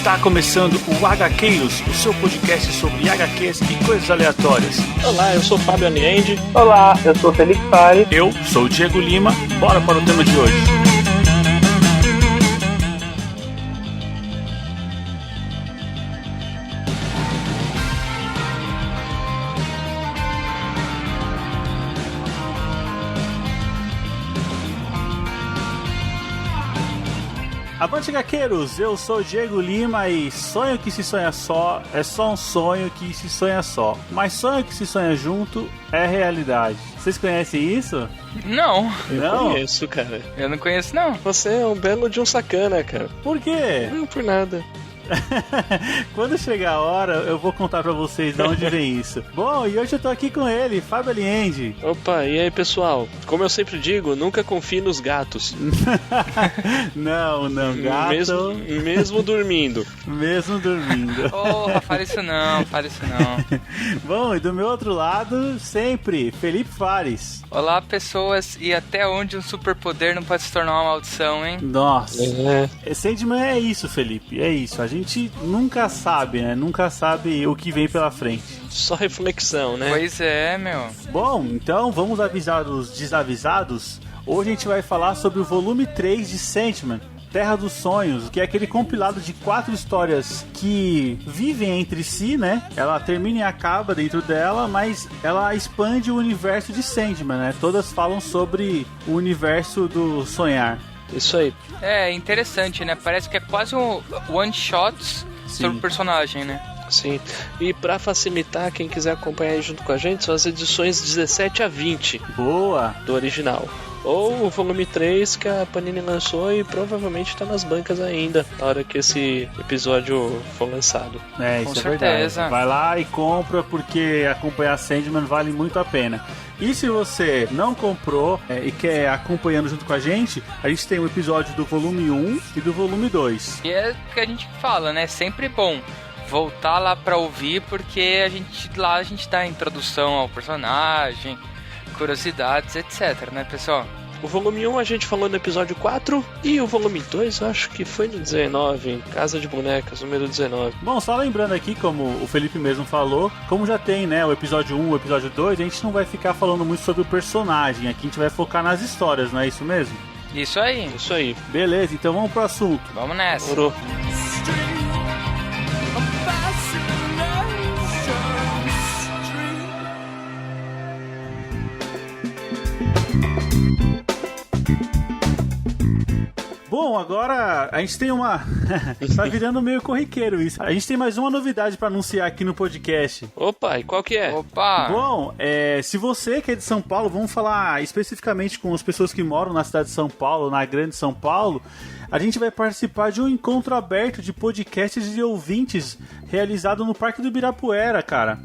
Está começando o HQueiros, o seu podcast sobre HQs e coisas aleatórias. Olá, eu sou o Fábio Aniende. Olá, eu sou o Felipe Fares. Eu sou o Diego Lima. Bora para o tema de hoje. Avante, HQueiros! Eu sou o Diego Lima e sonho que se sonha só é só um sonho que se sonha só. Mas sonho que se sonha junto é realidade. Vocês conhecem isso? Não. Eu conheço, cara. Eu não conheço, não. Você é um belo de um sacana, cara. Por quê? Não, por nada. Quando chegar a hora, eu vou contar pra vocês de onde vem isso. Bom, e hoje eu tô aqui com ele, Fábio Aniende. Opa, e aí, pessoal? Como eu sempre digo, nunca confie nos gatos. Não, gato. Mesmo dormindo. Mesmo dormindo. Porra, fala isso não. Bom, e do meu outro lado, sempre, Felipe Fares. Olá, pessoas, e até onde um superpoder não pode se tornar uma maldição, hein? Nossa. Sandman é isso, Felipe, é isso. A gente nunca sabe, né? Nunca sabe o que vem pela frente. Só reflexão, né? Pois é, meu. Bom, então vamos avisar os desavisados. Hoje a gente vai falar sobre o volume 3 de Sandman, Terra dos Sonhos, que é aquele compilado de 4 histórias que vivem entre si, né? Ela termina e acaba dentro dela, mas ela expande o universo de Sandman, né? Todas falam sobre o universo do sonhar. Isso aí. É interessante, né? Parece que é quase um one-shot sobre o personagem, né? Sim, e pra facilitar, quem quiser acompanhar aí junto com a gente, são as edições 17 a 20. Boa! Do original. Ou o volume 3 que a Panini lançou e provavelmente tá nas bancas ainda, na hora que esse episódio for lançado. É, isso com é certeza. Verdade. Vai lá e compra, porque acompanhar Sandman vale muito a pena. E se você não comprou e quer acompanhando junto com a gente tem um episódio do volume 1 e do volume 2. E é o que a gente fala, né? Sempre bom voltar lá pra ouvir, porque a gente dá a introdução ao personagem, curiosidades, etc, né, pessoal? O volume 1 a gente falou no episódio 4 e o volume 2 eu acho que foi no 19, Casa de Bonecas, número 19. Bom, só lembrando aqui, como o Felipe mesmo falou, como já tem, né, o episódio 1 e o episódio 2, a gente não vai ficar falando muito sobre o personagem, aqui a gente vai focar nas histórias, não é isso mesmo? Isso aí. Isso aí. Beleza, então vamos pro assunto. Vamos nessa. Morou. Bom, agora a gente tem uma... tá virando meio corriqueiro isso. A gente tem mais uma novidade pra anunciar aqui no podcast. Opa, e qual que é? Opa! Bom, se você que é de São Paulo, vamos falar especificamente com as pessoas que moram na cidade de São Paulo, na grande São Paulo, a gente vai participar de um encontro aberto de podcasts e ouvintes realizado no Parque do Ibirapuera, cara.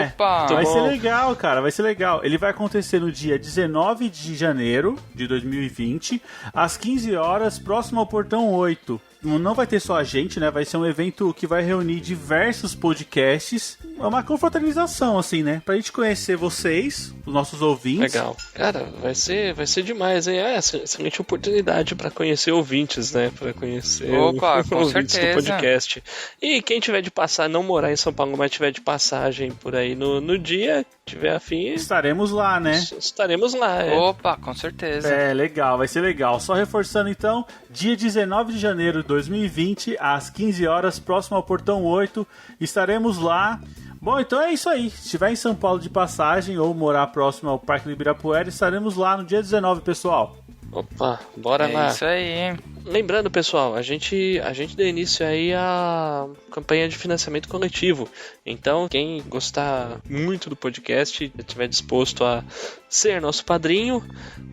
Opa! Vai ser legal, cara, vai ser legal. Ele vai acontecer no dia 19 de janeiro de 2020, às 15 horas, próximo ao Portão 8. Não vai ter só a gente, né? Vai ser um evento que vai reunir diversos podcasts. É uma confraternização, assim, né? Pra gente conhecer vocês, os nossos ouvintes. Legal. Cara, vai ser demais, hein? Excelente oportunidade pra conhecer ouvintes, né? Pra conhecer com ouvintes certeza. do podcast. E quem tiver de passar, não morar em São Paulo, mas tiver de passagem por aí no dia, tiver afim... Estaremos lá, né? Estaremos lá, Opa, com certeza. É, legal, vai ser legal. Só reforçando, então, dia 19 de janeiro de 2020, às 15 horas, próximo ao Portão 8, estaremos lá. Bom, então é isso aí. Se estiver em São Paulo de passagem ou morar próximo ao Parque do Ibirapuera, estaremos lá no dia 19, pessoal. Opa, bora lá. É isso aí. Lembrando, pessoal, a gente deu início aí a campanha de financiamento coletivo. Então, quem gostar muito do podcast e estiver disposto a ser nosso padrinho,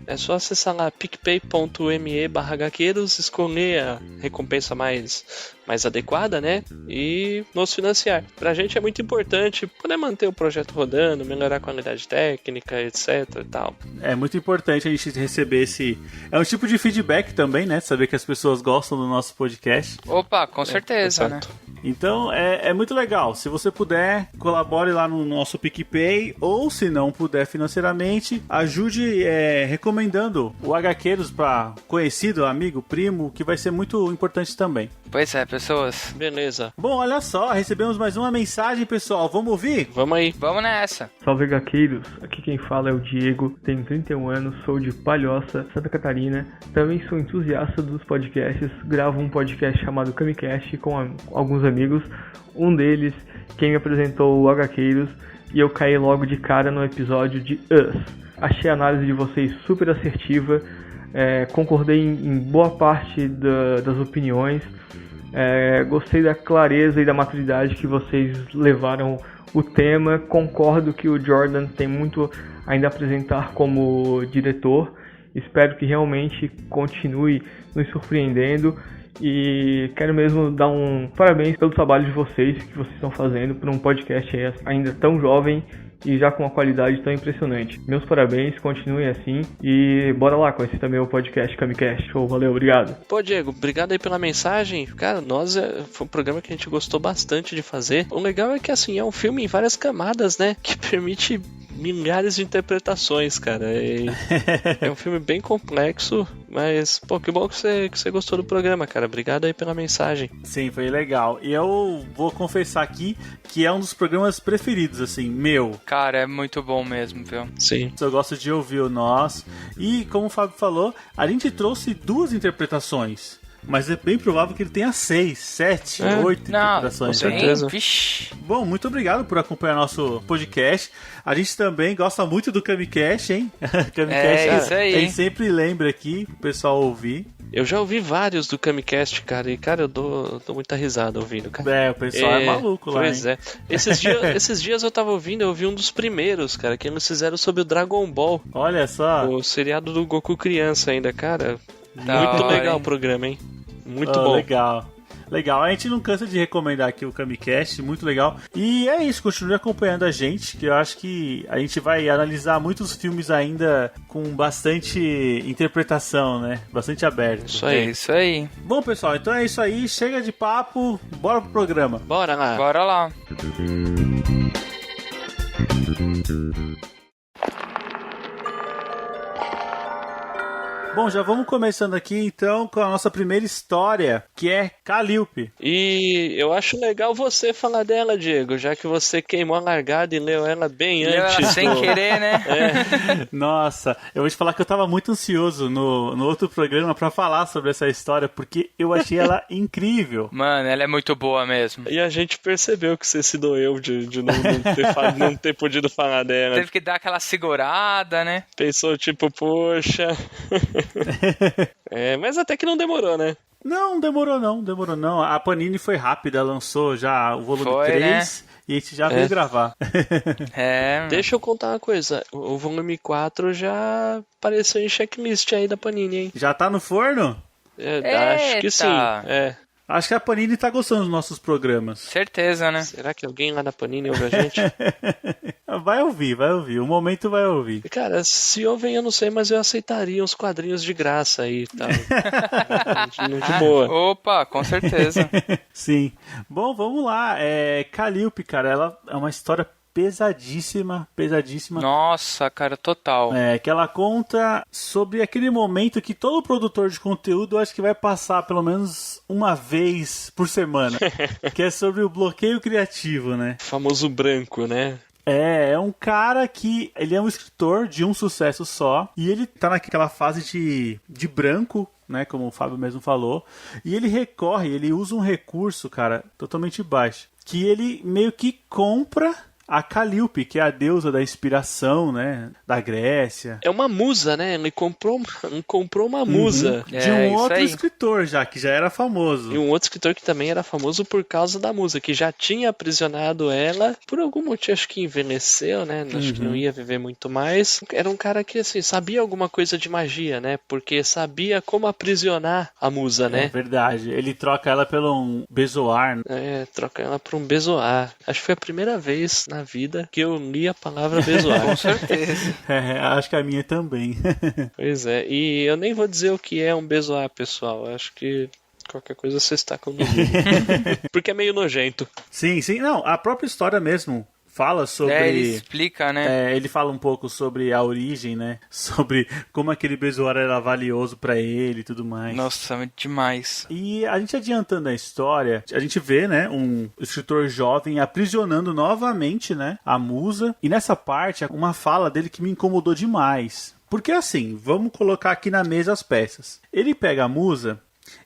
é só acessar lá picpay.me/HQueiros, escolher a recompensa mais adequada, né? E nos financiar. Pra gente é muito importante poder manter o projeto rodando, melhorar a qualidade técnica, etc e tal. É muito importante a gente receber esse... É um tipo de feedback também, né? Saber que as pessoas gostam do nosso podcast. Opa, com certeza, né? Então é muito legal. Se você puder, colabore lá no nosso PicPay, ou se não puder financeiramente, ajude recomendando o HQueiros para conhecido, amigo, primo, que vai ser muito importante também. Pois é, pessoas. Beleza. Bom, olha só, recebemos mais uma mensagem, pessoal. Vamos ouvir? Vamos aí. Vamos nessa. Salve, HQeiros! Aqui quem fala é o Diego, tenho 31 anos, sou de Palhoça, Santa Catarina. Também sou entusiasta dos podcasts, gravo um podcast chamado Camicast com alguns amigos. Um deles, quem me apresentou o HQeiros, e eu caí logo de cara no episódio de Us. Achei a análise de vocês super assertiva, concordei em boa parte das opiniões. Gostei da clareza e da maturidade que vocês levaram o tema. Concordo que o Jordan tem muito ainda a apresentar como diretor. Espero que realmente continue nos surpreendendo. E quero mesmo dar um parabéns pelo trabalho de vocês que vocês estão fazendo por um podcast ainda tão jovem e já com uma qualidade tão impressionante. Meus parabéns, continuem assim e bora lá conhecer também o podcast Camicast. Show, valeu, obrigado. Pô, Diego, obrigado aí pela mensagem. Cara, foi um programa que a gente gostou bastante de fazer. O legal é que, assim, é um filme em várias camadas, né? Que permite milhares de interpretações, cara. É um filme bem complexo, mas, pô, que bom que você gostou do programa, cara. Obrigado aí pela mensagem. Sim, foi legal. E eu vou confessar aqui que é um dos programas preferidos, assim, meu. Cara, é muito bom mesmo, viu? Sim. Eu gosto de ouvir o nosso. E, como o Fábio falou, a gente trouxe 2 interpretações. Mas é bem provável que ele tenha 6, 7, 8 interpretações. Com certeza. Vixe. Bom, muito obrigado por acompanhar nosso podcast. A gente também gosta muito do Camicast, hein? Camicast, isso aí. A gente sempre lembra aqui pro pessoal ouvir. Eu já ouvi vários do Camicast, cara, e, cara, eu dou muita risada ouvindo, cara. O pessoal é maluco lá, Pois hein? é. Esses dias eu tava ouvindo, eu ouvi um dos primeiros, cara, que eles fizeram sobre o Dragon Ball. Olha só. O seriado do Goku criança ainda, cara. Da Muito hora, legal hein? o programa, hein? Muito bom. Legal, a gente não cansa de recomendar aqui o Camicast, muito legal. E é isso, continue acompanhando a gente, que eu acho que a gente vai analisar muitos filmes ainda com bastante interpretação, né? Bastante aberto. Isso aí. É isso aí. Bom, pessoal, então é isso aí, chega de papo, bora pro programa. Bora lá. Bora lá. Bom, já vamos começando aqui então com a nossa primeira história, que é Calliope. E eu acho legal você falar dela, Diego, já que você queimou a largada e leu ela bem Leu antes. ela sem querer, né? Nossa, eu vou te falar que eu tava muito ansioso no outro programa pra falar sobre essa história, porque eu achei ela incrível. Mano, ela é muito boa mesmo. E a gente percebeu que você se doeu de não ter podido falar dela. Teve que dar aquela segurada, né? Pensou tipo, poxa... mas até que não demorou, né? Não demorou não. A Panini foi rápida, lançou já o volume 3 né? E a gente já veio gravar. Deixa eu contar uma coisa, o volume 4 já apareceu em checklist aí da Panini, hein? Já tá no forno? Acho que sim. Acho que a Panini tá gostando dos nossos programas. Certeza, né? Será que alguém lá da Panini ouve a gente? Vai ouvir. O momento vai ouvir. Cara, se ouvem eu não sei, mas eu aceitaria uns quadrinhos de graça aí, tá? De boa. Opa, com certeza. Sim. Bom, vamos lá. Calliope, cara, ela é uma história pesadíssima. Nossa, cara, total. Que ela conta sobre aquele momento que todo produtor de conteúdo acho que vai passar pelo menos uma vez por semana. Que é sobre o bloqueio criativo, né? O famoso branco, né? É um cara que ele é um escritor de um sucesso só e ele tá naquela fase de branco, né, como o Fábio mesmo falou, e ele usa um recurso, cara, totalmente baixo, que ele meio que compra a Calliope, que é a deusa da inspiração, né, da Grécia. É uma musa, né? Ele comprou uma musa. De um outro escritor que já era famoso. E um outro escritor que também era famoso por causa da musa, que já tinha aprisionado ela, por algum motivo, acho que envelheceu, né? Acho que não ia viver muito mais. Era um cara que, assim, sabia alguma coisa de magia, né? Porque sabia como aprisionar a musa, né? É verdade. Ele troca ela pelo um bezoar. Troca ela por um bezoar. Acho que foi a primeira vez na vida que eu li a palavra bezoar. Com certeza. Acho que a minha também. Pois é, e eu nem vou dizer o que é um bezoar, pessoal. Acho que qualquer coisa vocês tacam no Google. Porque é meio nojento. Sim. Não, a própria história mesmo fala sobre... ele explica, né? Ele fala um pouco sobre a origem, né? Sobre como aquele besouro era valioso pra ele e tudo mais. Nossa, demais. E a gente adiantando a história, a gente vê, né, um escritor jovem aprisionando novamente, né, a musa. E nessa parte, uma fala dele que me incomodou demais. Porque assim, vamos colocar aqui na mesa as peças. Ele pega a musa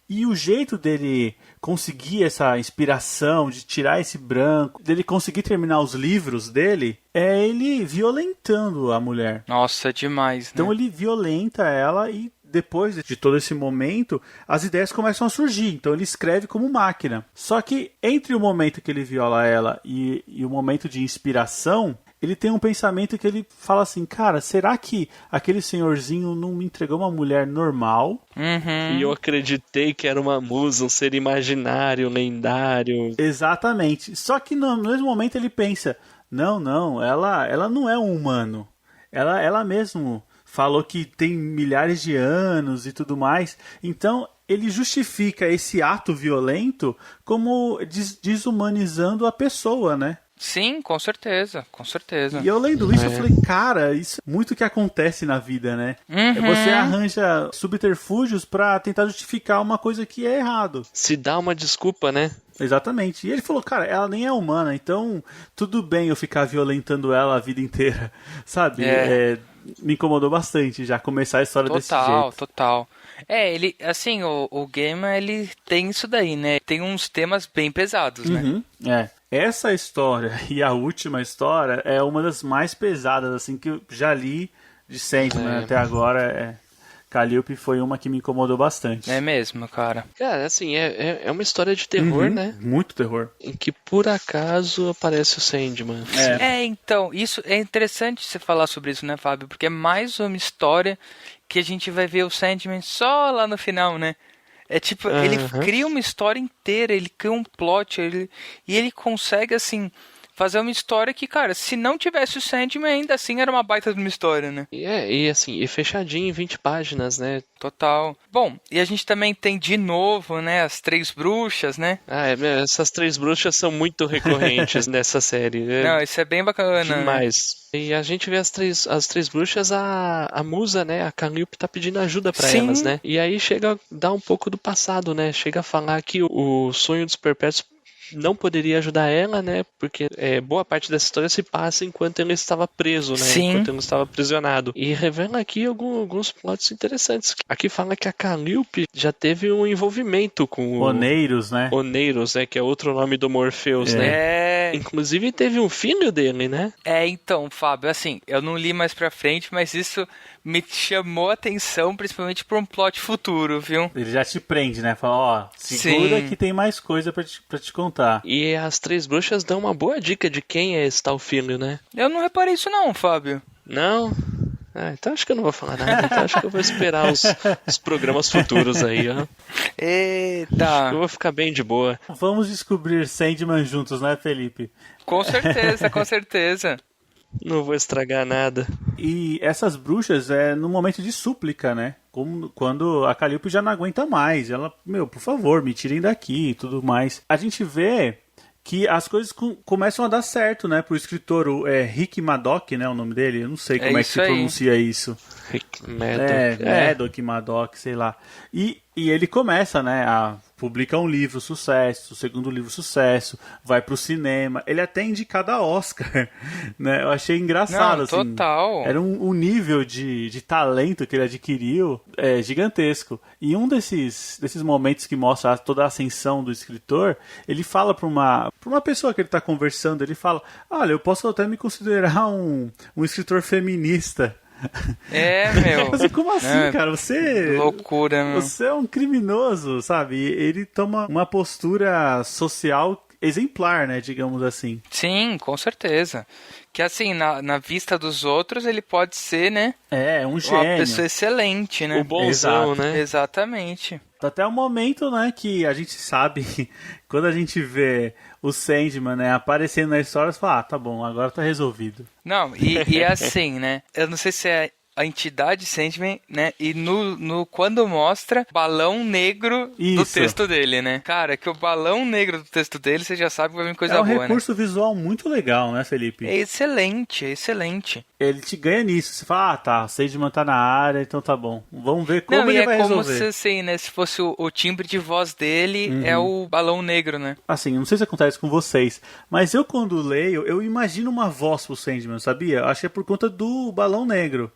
e o jeito dele conseguir essa inspiração, de tirar esse branco, dele conseguir terminar os livros dele, é ele violentando a mulher. Nossa, demais, né? Então ele violenta ela e depois de todo esse momento, as ideias começam a surgir. Então ele escreve como máquina. Só que entre o momento que ele viola ela e o momento de inspiração, ele tem um pensamento que ele fala assim, cara, será que aquele senhorzinho não me entregou uma mulher normal? E eu acreditei que era uma musa, um ser imaginário, lendário. Exatamente. Só que no mesmo momento ele pensa, não, ela não é um humano. Ela mesmo falou que tem milhares de anos e tudo mais. Então ele justifica esse ato violento como desumanizando a pessoa, né? Sim, com certeza, com certeza. E eu lendo isso, eu falei, cara, isso é muito que acontece na vida, né? Você arranja subterfúgios pra tentar justificar uma coisa que é errado. Se dá uma desculpa, né? Exatamente. E ele falou, cara, ela nem é humana, então tudo bem eu ficar violentando ela a vida inteira, sabe? Me incomodou bastante já começar a história desse jeito. Total. Ele, assim, o Gamer, ele tem isso daí, né? Tem uns temas bem pesados, né? Essa história e a última história é uma das mais pesadas, assim, que eu já li de Sandman até agora. Calliope foi uma que me incomodou bastante. É mesmo, cara. Cara, assim, é uma história de terror, né? Muito terror. Em que, por acaso, aparece o Sandman. Então, isso é interessante você falar sobre isso, né, Fábio? Porque é mais uma história que a gente vai ver o Sandman só lá no final, né? É tipo, ele cria uma história inteira, ele cria um plot, e ele consegue, assim, fazer uma história que, cara, se não tivesse o Sandman, ainda assim era uma baita de uma história, né? E fechadinho em 20 páginas, né? Total. Bom, e a gente também tem de novo, né, as 3 bruxas, né? Essas 3 bruxas são muito recorrentes nessa série. Não, isso é bem bacana. Demais. Né? E a gente vê as três bruxas, a musa, né, a Calliope tá pedindo ajuda pra elas, né? E aí chega a dar um pouco do passado, né? Chega a falar que o sonho dos perpétuos não poderia ajudar ela, né? Porque boa parte dessa história se passa enquanto ele estava preso, né? Sim. Enquanto ele estava aprisionado. E revela aqui alguns plots interessantes. Aqui fala que a Calliope já teve um envolvimento com o Oneiros, né? Oneiros, né? Que é outro nome do Morpheus, né? Inclusive teve um filho dele, né? Então, Fábio, assim, eu não li mais pra frente, mas isso me chamou a atenção, principalmente por um plot futuro, viu? Ele já te prende, né? Fala, segura que tem mais coisa pra te contar. E as 3 bruxas dão uma boa dica de quem é esse tal filho, né? Eu não reparei isso não, Fábio. Não? Então acho que eu não vou falar nada. Então acho que eu vou esperar os programas futuros aí, ó. Eita! Acho que eu vou ficar bem de boa. Vamos descobrir Sandman juntos, né, Felipe? Com certeza, com certeza. Não vou estragar nada. E essas bruxas no momento de súplica, né? Quando a Calliope já não aguenta mais. Ela, por favor, me tirem daqui e tudo mais. A gente vê que as coisas começam a dar certo, né? Pro escritor, Rick Madoc, né? O nome dele? Eu não sei como é que se pronuncia isso. Rick Madoc. Madoc, sei lá. E ele começa, né? Publica um livro, sucesso. O segundo livro, sucesso. Vai pro cinema. Ele até é indicado a Oscar, né? Eu achei engraçado, assim. Total. Era um nível de talento que ele adquiriu gigantesco. E um desses momentos que mostra toda a ascensão do escritor, ele fala pra uma pessoa que ele tá conversando, ele fala, olha, eu posso até me considerar um escritor feminista. Meu. Como assim, cara? Você... Loucura, meu. Você é um criminoso, sabe? Ele toma uma postura social exemplar, né? Digamos assim. Sim, com certeza. Que assim, na vista dos outros, ele pode ser, né? Um gênio. Uma pessoa excelente, né? O bonzão, né? Exatamente. Até o momento, né, que a gente sabe, quando a gente vê o Sandman, né, aparecendo na história, você fala, tá bom, agora tá resolvido. Não, e assim, né, eu não sei se é a entidade Sandman, né? E quando mostra balão negro do texto dele, né? Cara, que o balão negro do texto dele, você já sabe que vai vir coisa boa, né? É um recurso visual muito legal, né, Felipe? É excelente, é excelente. Ele te ganha nisso. Você fala, tá, Sandman tá na área, então tá bom. Vamos ver como ele vai resolver. Não, é como se, né, se fosse o timbre de voz dele, é o balão negro, né? Assim, não sei se acontece com vocês, mas eu quando leio, eu imagino uma voz pro Sandman, sabia? Acho que é por conta do balão negro.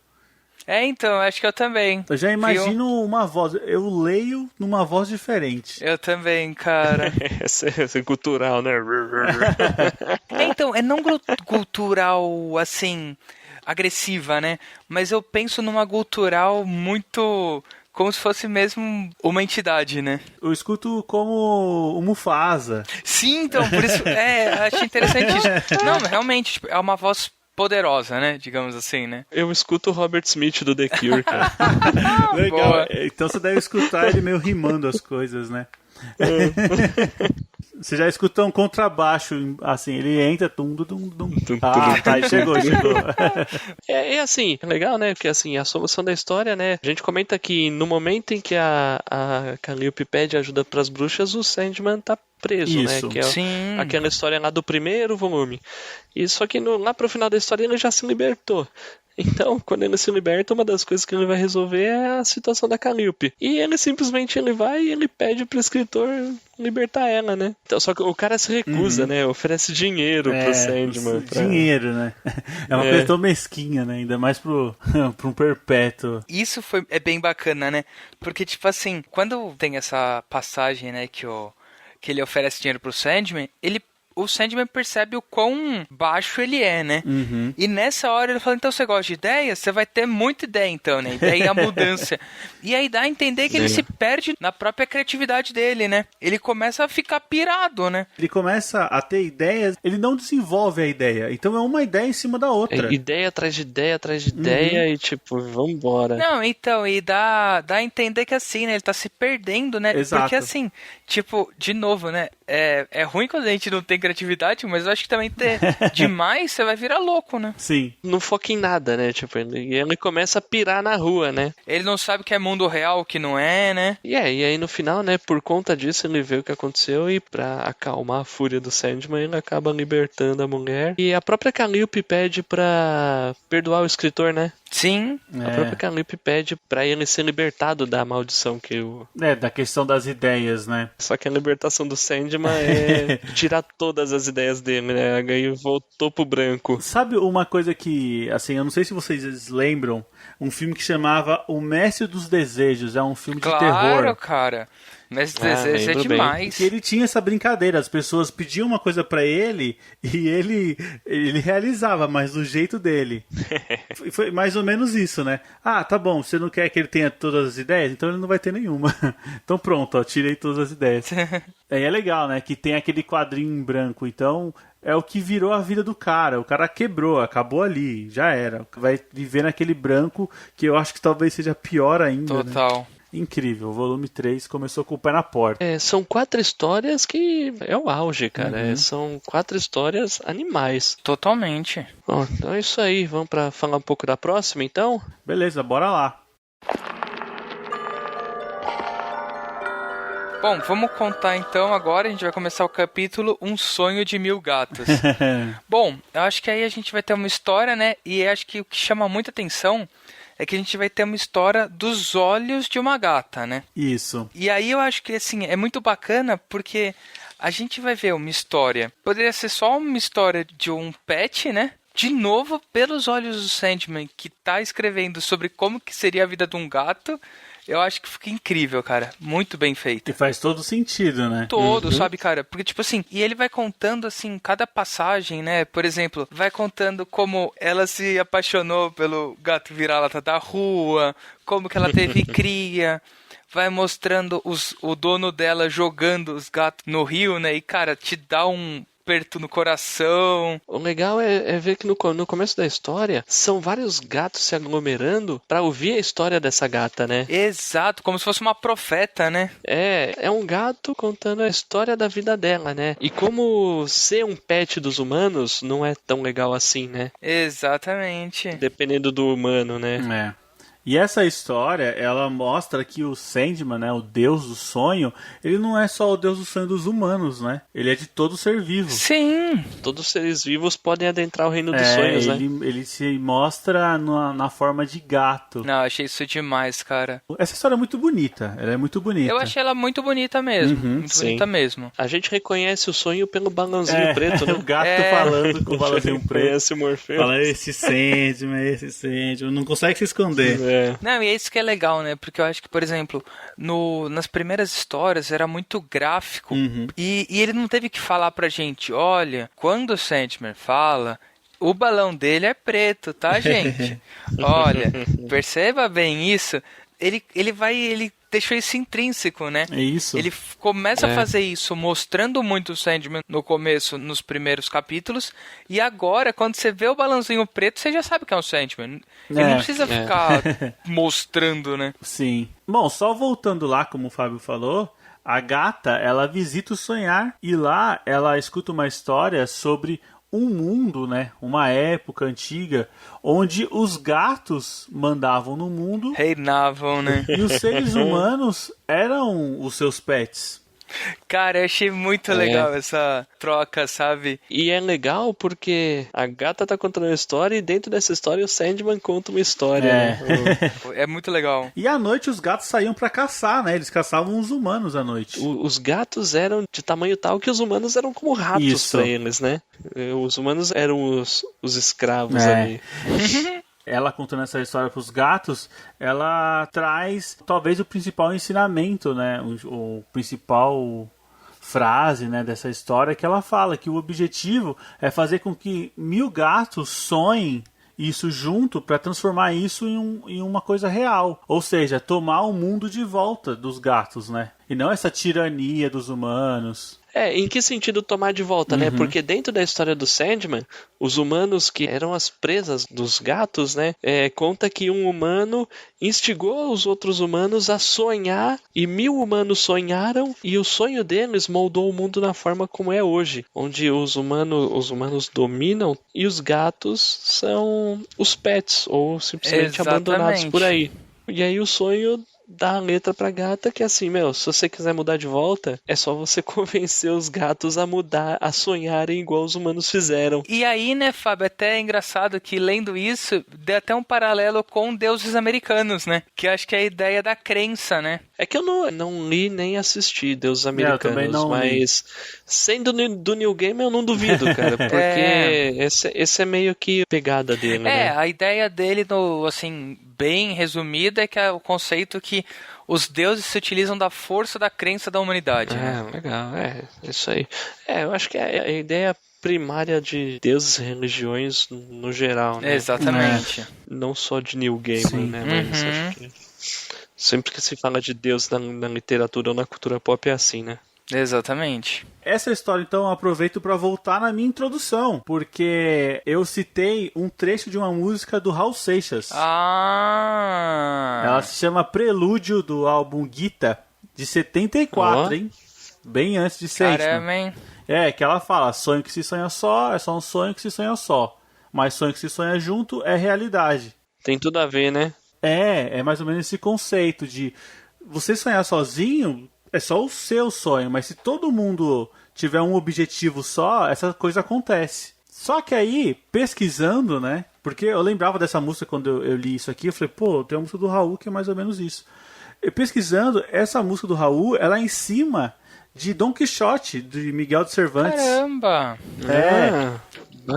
Então, acho que eu também. Eu já imagino uma voz, eu leio numa voz diferente. Eu também, cara. Essa é cultural, né? Então, é não cultural, assim, agressiva, né? Mas eu penso numa cultural muito... como se fosse mesmo uma entidade, né? Eu escuto como o Mufasa. Sim, então, por isso... achei interessante isso. Não, realmente, tipo, é uma voz... poderosa, né? Digamos assim, né? Eu escuto o Robert Smith do The Cure, cara. Legal. Boa. Então você deve escutar ele meio rimando as coisas, né? Você já escutou um contrabaixo, assim, ele entra, chegou. É assim, é legal, né? Porque assim, a solução da história, né? A gente comenta que no momento em que a Calliope pede ajuda pras bruxas, o Sandman tá preso, isso, né? Que é aquela história lá do primeiro volume. E só que lá pro final da história ele já se libertou. Então, quando ele se liberta, uma das coisas que ele vai resolver é a situação da Calliope. E ele simplesmente vai e ele pede pro escritor libertar ela, né? Então, só que o cara se recusa, né? Oferece dinheiro pro Sandman. Dinheiro, né? É uma coisa tão mesquinha, né? Ainda mais pro um perpétuo. Isso é bem bacana, né? Porque, tipo assim, quando tem essa passagem, né, que ele oferece dinheiro pro Sandman, o Sandman percebe o quão baixo ele é, né? Uhum. E nessa hora ele fala, então você gosta de ideias? Você vai ter muita ideia então, né? E daí a mudança. E aí dá a entender que ele se perde na própria criatividade dele, né? Ele começa a ficar pirado, né? Ele começa a ter ideias, ele não desenvolve a ideia. Então é uma ideia em cima da outra. Ideia atrás de ideia atrás de ideia e tipo, vambora. Não, então, e dá a entender que assim, né? Ele tá se perdendo, né? Exato. Porque assim, tipo, de novo, né? É ruim quando a gente não tem criatividade, mas eu acho que também ter demais, você vai virar louco, né? Sim. Não foca em nada, né? Tipo, ele começa a pirar na rua, né? Ele não sabe o que é mundo real, o que não é, né? E aí no final, né, por conta disso, ele vê o que aconteceu e pra acalmar a fúria do Sandman, ele acaba libertando a mulher. E a própria Calliope pede pra perdoar o escritor, né? Sim. A própria Calliope pede pra ele ser libertado da maldição que o... da questão das ideias, né? Só que a libertação do Sandman é tirar todas as ideias dele, né? Aí voltou pro branco. Sabe uma coisa que, assim, eu não sei se vocês lembram, um filme que chamava O Mestre dos Desejos, é um filme de terror. Claro, cara. Mestre dos Desejos é demais. Que ele tinha essa brincadeira, as pessoas pediam uma coisa pra ele e ele realizava, mas do jeito dele. Foi mais ou menos isso, né? Ah, tá bom, você não quer que ele tenha todas as ideias? Então ele não vai ter nenhuma. Então pronto, ó, tirei todas as ideias. Aí é legal, né? Que tem aquele quadrinho em branco, então... é o que virou a vida do cara. O cara quebrou, acabou ali, já era. Vai viver naquele branco que eu acho que talvez seja pior ainda. Total. Né? Incrível, o volume 3 começou com o pé na porta. São 4 histórias que é o auge, cara. São 4 histórias animais. Totalmente. Bom, então é isso aí. Vamos pra falar um pouco da próxima, então? Beleza, bora lá. Bom, vamos contar então agora, a gente vai começar o capítulo Um Sonho de Mil Gatos. Bom, eu acho que aí a gente vai ter uma história, né? E acho que o que chama muita atenção é que a gente vai ter uma história dos olhos de uma gata, né? Isso. E aí eu acho que, assim, é muito bacana porque a gente vai ver uma história... poderia ser só uma história de um pet, né? De novo, pelos olhos do Sandman, que tá escrevendo sobre como que seria a vida de um gato... eu acho que fica incrível, cara. Muito bem feito. E faz todo sentido, né? Todo, sabe, cara? Porque, tipo assim, e ele vai contando, assim, cada passagem, né? Por exemplo, vai contando como ela se apaixonou pelo gato vira-lata da rua, como que ela teve cria... vai mostrando o dono dela jogando os gatos no rio, né? E, cara, te dá um aperto no coração. O legal é ver que no começo da história são vários gatos se aglomerando pra ouvir a história dessa gata, né? Exato, como se fosse uma profeta, né? É um gato contando a história da vida dela, né? E como ser um pet dos humanos não é tão legal assim, né? Exatamente. Dependendo do humano, né? E essa história, ela mostra que o Sandman, né, o deus do sonho, ele não é só o deus do sonho dos humanos, né? Ele é de todo ser vivo. Sim. Todos os seres vivos podem adentrar o reino dos sonhos, né? Ele se mostra na forma de gato. Não, achei isso demais, cara. Essa história é muito bonita, ela é muito bonita. Eu achei ela muito bonita mesmo, muito sim. bonita mesmo. A gente reconhece o sonho pelo balãozinho preto, né? O gato falando com o balãozinho preto. Reconhece o Morfeu. Fala, esse Sandman, não consegue se esconder. Não, e é isso que é legal, né? Porque eu acho que, por exemplo, nas primeiras histórias era muito gráfico e ele não teve que falar pra gente, olha, quando o Sandman fala, o balão dele é preto, tá, gente? Olha, perceba bem isso. Ele deixou isso intrínseco, né? É isso. Ele começa a fazer isso mostrando muito o Sandman no começo, nos primeiros capítulos, e agora, quando você vê o balãozinho preto, você já sabe que é um Sandman. Ele não precisa ficar mostrando, né? Sim. Bom, só voltando lá, como o Fábio falou, a gata, ela visita o sonhar e lá ela escuta uma história sobre um mundo, né, uma época antiga, onde os gatos mandavam no mundo, reinavam, né? E os seres humanos eram os seus pets. Cara, eu achei muito legal essa troca, sabe? E é legal porque a gata tá contando uma história e dentro dessa história o Sandman conta uma história. Né? É muito legal. E à noite os gatos saíam pra caçar, né? Eles caçavam os humanos à noite. Os gatos eram de tamanho tal que os humanos eram como ratos pra eles, né? Os humanos eram os escravos ali. Ela contando essa história para os gatos, ela traz talvez o principal ensinamento, né? O principal frase, né, dessa história, que ela fala que o objetivo é fazer com que 1000 gatos sonhem isso junto para transformar isso em uma coisa real. Ou seja, tomar o mundo de volta dos gatos, né? E não essa tirania dos humanos. Em que sentido tomar de volta, né? Porque dentro da história do Sandman, os humanos que eram as presas dos gatos, né? Conta que um humano instigou os outros humanos a sonhar e 1000 humanos sonharam e o sonho deles moldou o mundo na forma como é hoje, onde os humanos dominam e os gatos são os pets ou simplesmente abandonados por aí. E aí o sonho dá a letra pra gata que assim, se você quiser mudar de volta, é só você convencer os gatos a mudar, a sonharem igual os humanos fizeram. E aí, né, Fábio, até é engraçado que lendo isso, deu até um paralelo com deuses americanos, né? Que eu acho que é a ideia da crença, né? É que eu não li nem assisti Deuses Americanos, não mas sendo do New Game eu não duvido, cara, porque esse é meio que pegada dele, né? A ideia dele, assim, bem resumida, é que é o conceito que os deuses se utilizam da força da crença da humanidade. Né? Legal, isso aí. Eu acho que é a ideia primária de deuses e religiões no geral, né? Exatamente. Não só de New Game, né? Mas acho que sempre que se fala de Deus na literatura ou na cultura pop é assim, né? Exatamente. Essa história, então, eu aproveito para voltar na minha introdução, porque eu citei um trecho de uma música do Raul Seixas. Ela se chama Prelúdio, do álbum Gita, de 74, hein? Bem antes de Sandman. Caramba, hein? Que ela fala, sonho que se sonha só, é só um sonho que se sonha só. Mas sonho que se sonha junto é realidade. Tem tudo a ver, né? É mais ou menos esse conceito de você sonhar sozinho é só o seu sonho, mas se todo mundo tiver um objetivo só, essa coisa acontece. Só que aí, pesquisando, né? Porque eu lembrava dessa música quando eu li isso aqui, eu falei, tem uma música do Raul que é mais ou menos isso. E pesquisando, essa música do Raul, ela é em cima de Dom Quixote, de Miguel de Cervantes. Caramba!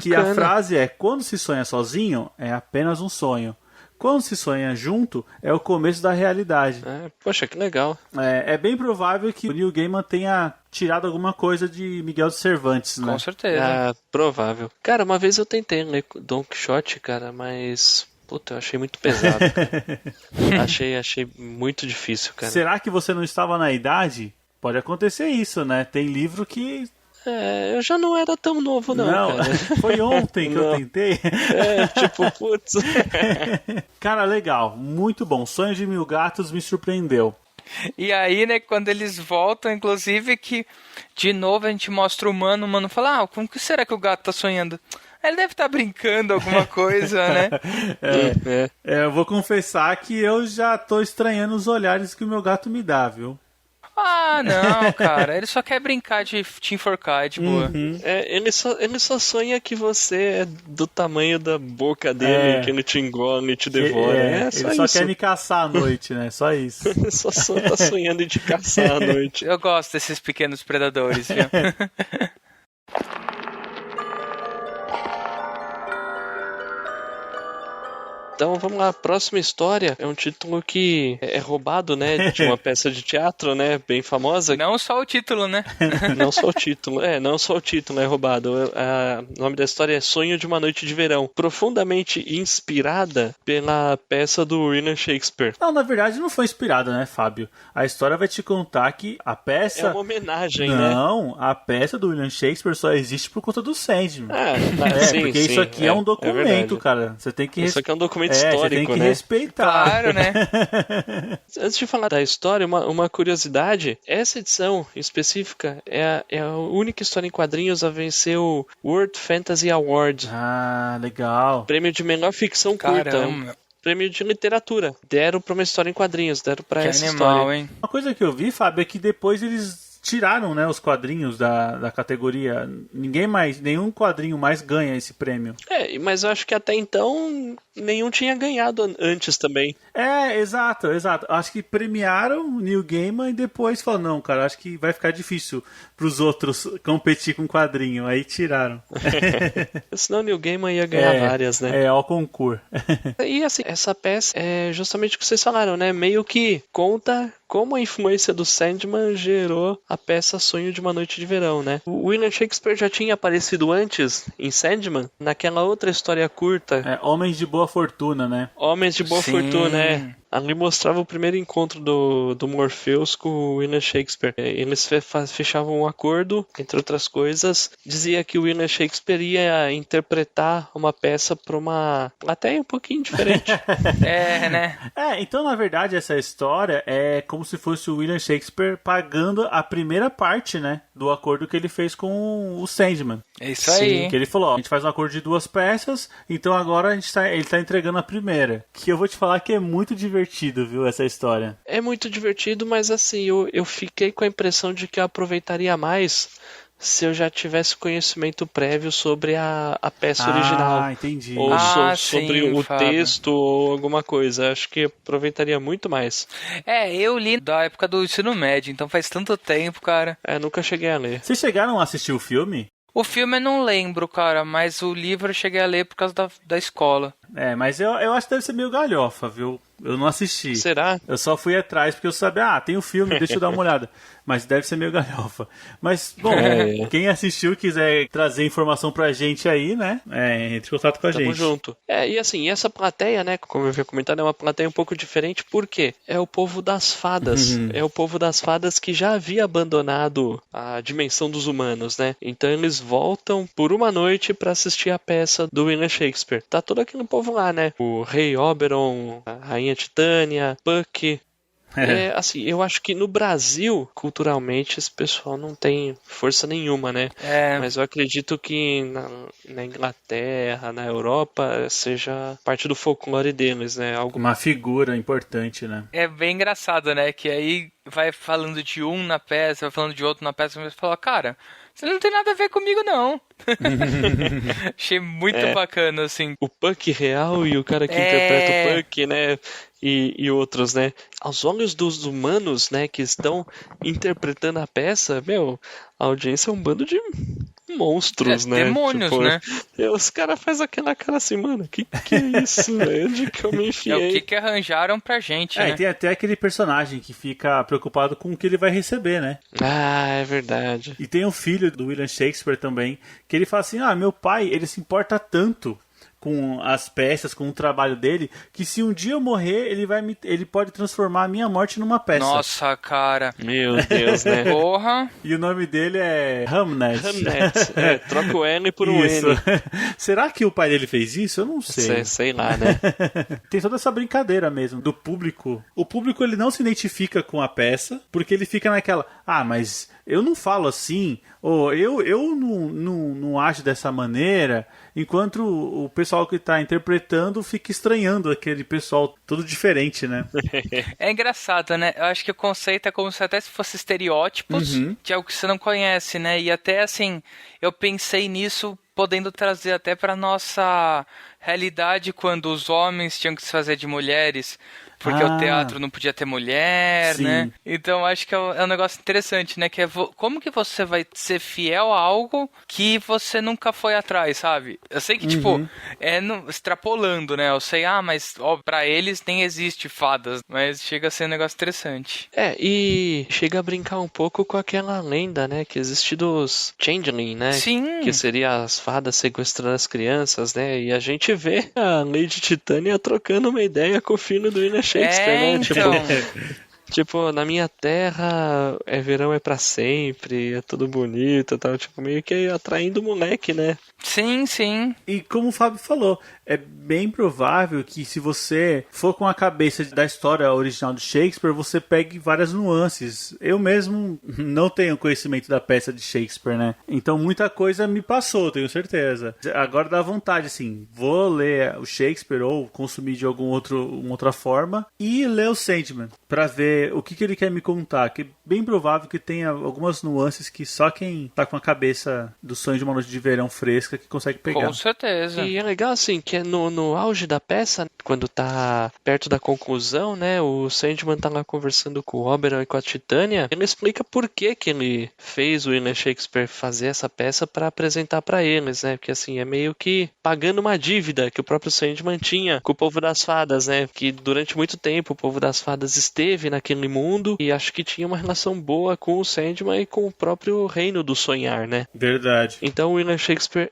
Que a frase é, quando se sonha sozinho, é apenas um sonho. Quando se sonha junto, é o começo da realidade. Poxa, que legal. É bem provável que o Neil Gaiman tenha tirado alguma coisa de Miguel de Cervantes, né? Com certeza. Provável. Cara, uma vez eu tentei ler Don Quixote, cara, mas... eu achei muito pesado. achei muito difícil, cara. Será que você não estava na idade? Pode acontecer isso, né? Tem livro que Eu já não era tão novo, não, cara. Foi ontem que eu tentei. Putz. Cara, legal, muito bom. Sonho de Mil Gatos me surpreendeu. E aí, né, quando eles voltam, inclusive, que de novo a gente mostra o mano fala, como que será que o gato tá sonhando? Ele deve estar brincando alguma coisa, né? Eu vou confessar que eu já tô estranhando os olhares que o meu gato me dá, viu? Ah, não, cara. Ele só quer brincar de te enforcar, de boa. Ele só sonha que você é do tamanho da boca dele, que ele te engole e te devora. Ele só quer me caçar à noite, né? Só isso. Ele só tá sonhando em te caçar à noite. Eu gosto desses pequenos predadores, viu? Então vamos lá, a próxima história é um título que é roubado, né, de uma peça de teatro, né, bem famosa. Não só o título, né? Não só o título, não só o título é roubado. O nome da história é Sonho de uma Noite de Verão, profundamente inspirada pela peça do William Shakespeare. Não, na verdade não foi inspirada, né, Fábio? A história vai te contar que a peça... É uma homenagem, né? Não, a peça do William Shakespeare só existe por conta do Sandman. Sim, porque isso aqui é um documento, cara. Você tem que... Isso aqui é um documento histórico, você tem que né? respeitar. Claro, né? Antes de falar da história, uma curiosidade. Essa edição específica é a única história em quadrinhos a vencer o World Fantasy Award. Ah, legal. Prêmio de melhor ficção curta. Caramba. Prêmio de literatura. Deram pra uma história em quadrinhos, deram pra essa animal, história. Hein? Uma coisa que eu vi, Fábio, é que depois eles tiraram, né, os quadrinhos da categoria. Nenhum quadrinho mais ganha esse prêmio. Mas eu acho que até então nenhum tinha ganhado antes também. Exato. Acho que premiaram o Neil Gaiman e depois falaram, não, cara, acho que vai ficar difícil pros outros competir com quadrinho. Aí tiraram. Senão o Neil Gaiman ia ganhar várias, né? Ao concurso. E assim, essa peça é justamente o que vocês falaram, né? Meio que conta como a influência do Sandman gerou a peça Sonho de uma Noite de Verão, né? O William Shakespeare já tinha aparecido antes em Sandman, naquela outra história curta. Homens de Boa Fortuna, né? Homens de Boa Fortuna, né? Ali mostrava o primeiro encontro do Morpheus com o William Shakespeare. Eles fechavam um acordo, entre outras coisas. Dizia que o William Shakespeare ia interpretar uma peça para uma plateia um pouquinho diferente. Né? Então na verdade essa história é como se fosse o William Shakespeare pagando a primeira parte, né, do acordo que ele fez com o Sandman. É isso aí. Que ele falou, a gente faz um acordo de 2 peças, então agora ele tá entregando a primeira. Que eu vou te falar que é muito divertido, viu, essa história. É muito divertido, mas assim, eu fiquei com a impressão de que eu aproveitaria mais se eu já tivesse conhecimento prévio sobre a peça original. Entendi. Ou sobre sim, o Fábio. texto ou alguma coisa. Acho que aproveitaria muito mais. Eu li da época do ensino médio, então faz tanto tempo, cara. Nunca cheguei a ler. Vocês chegaram a assistir o filme? O filme eu não lembro, cara, mas o livro eu cheguei a ler por causa da escola. Mas eu acho que deve ser meio galhofa, viu? Eu não assisti. Será? Eu só fui atrás porque eu sabia, tem o filme, deixa eu dar uma olhada. Mas deve ser meio galhofa. Mas, bom, quem assistiu quiser trazer informação pra gente aí, né? Entre em contato com a gente. Tamo junto. E assim, essa plateia, né, como eu havia comentado, é uma plateia um pouco diferente, porque é o povo das fadas. É o povo das fadas que já havia abandonado a dimensão dos humanos, né? Então eles voltam por uma noite pra assistir a peça do William Shakespeare. Tá todo aquele povo lá, né? O rei Oberon, a rainha Titânia, Puck. Assim, eu acho que no Brasil, culturalmente, esse pessoal não tem força nenhuma, né? Mas eu acredito que na Inglaterra, na Europa, seja parte do folclore deles, né? Uma figura importante, né? É bem engraçado, né? Que aí vai falando de um na peça, vai falando de outro na peça, e você fala, cara, você não tem nada a ver comigo, não. Achei muito bacana, assim. O Puck real e o cara que interpreta o Puck, né? E outros, né? Aos olhos dos humanos, né, que estão interpretando a peça, a audiência é um bando de monstros, né? Demônios, né? Os caras fazem aquela cara assim, mano, que é isso, velho? Onde que eu me enfiei? É o que arranjaram pra gente, né? E tem até aquele personagem que fica preocupado com o que ele vai receber, né? É verdade. E tem um filho do William Shakespeare também, que ele fala assim, meu pai, ele se importa tanto com as peças, com o trabalho dele, que se um dia eu morrer, ele pode transformar a minha morte numa peça. Nossa, cara. Meu Deus, né? Porra. E o nome dele é Hamnet. Hamnet. Troca o N por um Isso. N. Será que o pai dele fez isso? Eu não sei. Sei lá, né? Tem toda essa brincadeira mesmo do público. O público ele não se identifica com a peça, porque ele fica naquela, mas eu não falo assim, ou eu não acho dessa maneira, enquanto o pessoal que está interpretando fica estranhando aquele pessoal todo diferente, né? É engraçado, né? Eu acho que o conceito é como se até se fosse estereótipos de algo que você não conhece, né? E até assim, eu pensei nisso podendo trazer até para nossa realidade quando os homens tinham que se fazer de mulheres, porque o teatro não podia ter mulher, sim. né? Então acho que é um negócio interessante, né? Que é como que você vai ser fiel a algo que você nunca foi atrás, sabe? Eu sei que, tipo, extrapolando, né? Eu sei, mas pra eles nem existe fadas, mas chega a ser um negócio interessante. E chega a brincar um pouco com aquela lenda, né? Que existe dos Changeling, né? Sim. Que seria as fadas sequestrando as crianças, né? E a gente vê a Lady Titânia trocando uma ideia com o filho do William Shakespeare, né? Então. Tipo, na minha terra, verão é pra sempre, é tudo bonito e tal, tipo, meio que atraindo o moleque, né? Sim, sim. E como o Fábio falou, é bem provável que se você for com a cabeça da história original de Shakespeare, você pegue várias nuances. Eu mesmo não tenho conhecimento da peça de Shakespeare, né? Então muita coisa me passou, tenho certeza. Agora dá vontade, assim, vou ler o Shakespeare ou consumir de uma outra forma e ler o Sandman, pra ver o que ele quer me contar, que é bem provável que tenha algumas nuances que só quem tá com a cabeça do Sonho de uma Noite de Verão fresca que consegue pegar. Com certeza. E é legal, assim, que no auge da peça, quando tá perto da conclusão, né, o Sandman tá lá conversando com o Oberon e com a Titânia, ele explica por que ele fez o William Shakespeare fazer essa peça para apresentar para eles, né, porque assim, é meio que pagando uma dívida que o próprio Sandman tinha com o povo das fadas, né, que durante muito tempo o povo das fadas esteve naquele mundo e acho que tinha uma relação boa com o Sandman e com o próprio reino do sonhar, né. Verdade. Então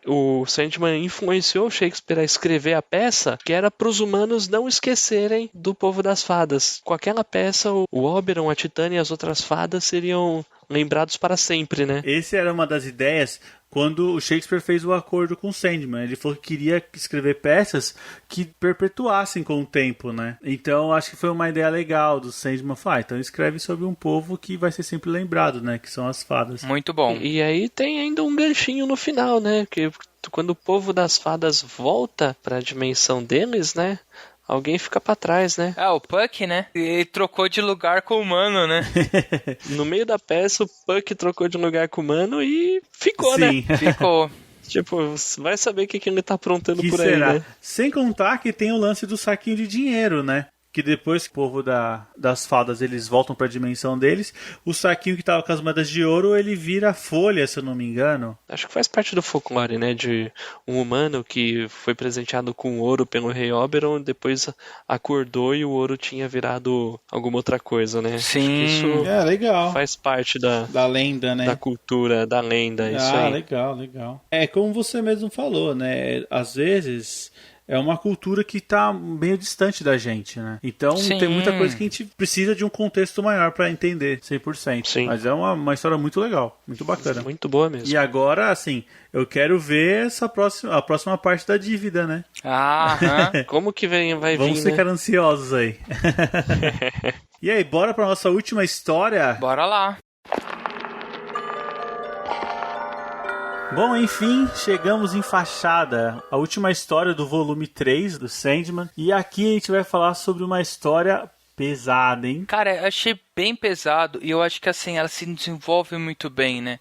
o Sandman influenciou Shakespeare a escrever a peça que era para os humanos não esquecerem do povo das fadas. Com aquela peça, o Oberon, a Titânia e as outras fadas seriam lembrados para sempre, né? Essa era uma das ideias quando o Shakespeare fez o acordo com o Sandman. Ele falou que queria escrever peças que perpetuassem com o tempo, né? Então, acho que foi uma ideia legal do Sandman. Então escreve sobre um povo que vai ser sempre lembrado, né? Que são as fadas. Muito bom. E aí tem ainda um ganchinho no final, né? Que quando o povo das fadas volta para a dimensão deles, né? Alguém fica pra trás, né? O Puck, né? Ele trocou de lugar com o humano, né? No meio da peça, o Puck trocou de lugar com o humano e ficou, Sim. né? Ficou. Tipo, vai saber o que ele tá aprontando Que por será? aí, né? Sem contar que tem o lance do saquinho de dinheiro, né? Que depois que o povo das fadas eles voltam para a dimensão deles, o saquinho que tava com as moedas de ouro, ele vira folha, se eu não me engano. Acho que faz parte do folclore, né? De um humano que foi presenteado com ouro pelo rei Oberon, depois acordou e o ouro tinha virado alguma outra coisa, né? Sim. Isso Legal. faz parte Da lenda, né? da cultura, da lenda, isso aí. Legal. É como você mesmo falou, né? Às vezes é uma cultura que tá meio distante da gente, né? Então Sim. tem muita coisa que a gente precisa de um contexto maior pra entender 100%. Sim. Mas é uma história muito legal, muito bacana. Muito boa mesmo. E agora, assim, eu quero ver a próxima parte da dívida, né? Como que vai Vamos vir, ficar né? ansiosos aí. E aí, bora pra nossa última história? Bora lá. Bom, enfim, chegamos em Fachada, a última história do volume 3 do Sandman. E aqui a gente vai falar sobre uma história pesada, hein? Cara, eu achei bem pesado e eu acho que assim, ela se desenvolve muito bem, né?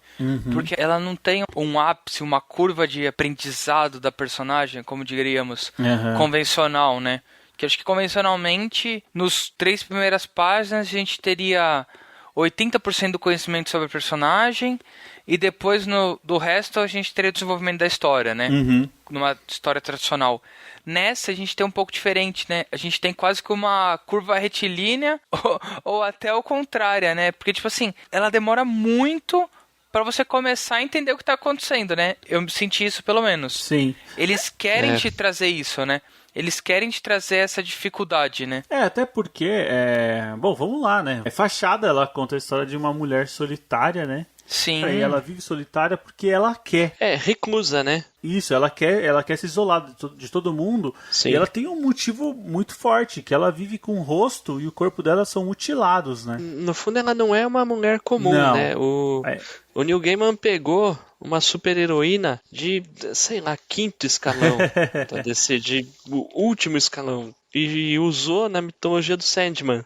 Porque ela não tem um ápice, uma curva de aprendizado da personagem, como diríamos, convencional, né? Que eu acho que convencionalmente, nos 3 primeiras páginas, a gente teria 80% do conhecimento sobre a personagem e depois do resto a gente teria o desenvolvimento da história, né? Numa história tradicional. Nessa a gente tem um pouco diferente, né? A gente tem quase que uma curva retilínea ou até o contrário, né? Porque, tipo assim, ela demora muito pra você começar a entender o que tá acontecendo, né? Eu senti isso pelo menos. Sim. Eles querem te trazer isso, né? Eles querem te trazer essa dificuldade, né? Até porque, bom, vamos lá, né? É Fachada, ela conta a história de uma mulher solitária, né? Sim. E ela vive solitária porque ela quer. Reclusa, né? Isso, ela quer se isolar de todo mundo. Sim. E ela tem um motivo muito forte, que ela vive com o rosto e o corpo dela são mutilados, né? No fundo, ela não é uma mulher comum, Não. né? O Neil Gaiman pegou uma super-heroína de, sei lá, quinto escalão da DC, o último escalão, e usou na mitologia do Sandman.